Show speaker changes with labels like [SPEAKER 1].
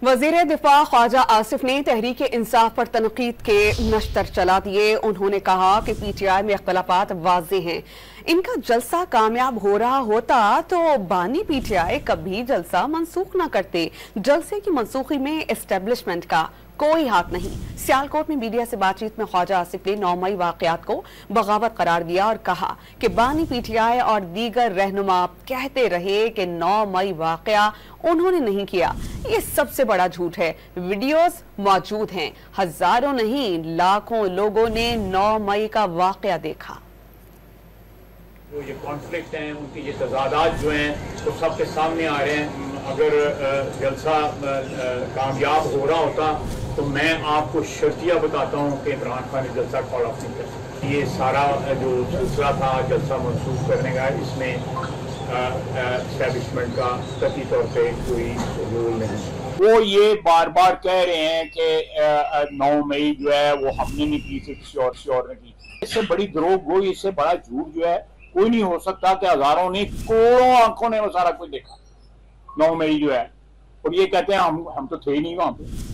[SPEAKER 1] वजीर दिफा ख्वाजा आसिफ ने तहरीक इंसाफ पर तनकीद के नश्तर चला दिए। उन्होंने कहा कि पीटीआई में इख्तलाफात वाज़े हैं। इनका जलसा कामयाब हो रहा होता तो बानी पीटीआई कभी जलसा मनसूख न करते। जलसे की मनसूखी में एस्टेब्लिशमेंट का कोई हाथ नहीं। सियालकोट में मीडिया से बातचीत में ख्वाजा आसिफ ने 9 मई वाकयात को बगावत करार दिया और कहा कि बानी पीटीआई और दीगर रहनुमा कहते रहे कि 9 मई वाकया उन्होंने नहीं किया। ये सबसे बड़ा झूठ है। वीडियोस मौजूद हैं। हजारों नहीं लाखों लोगों ने 9 मई का वाकया देखा।
[SPEAKER 2] जो ये कॉन्फ्लिक्ट हैं, उनकी ये तजादात जो हैं वो तो सबके सामने आ रहे हैं। अगर जलसा कामयाब हो रहा होता तो मैं आपको शर्तिया बताता हूँ कि इमरान खान ने जलसा कॉल ऑफ नहीं कर सकता। ये सारा जो सिलसिला था जलसा मनसूख करने का, इसमें एस्टेब्लिशमेंट का कतई तौर पे कोई रोल नहीं। वो ये बार बार कह रहे हैं कि 9 मई जो है वो हमने नहीं की थी, किसी और ने की। इससे बड़ी दरोगोई, इससे बड़ा झूठ जो है कोई नहीं हो सकता कि हजारों ने, करोड़ों आंखों ने वो सारा कुछ देखा 9 मई जो है, और ये कहते हैं हम तो थे ही नहीं वहां पे।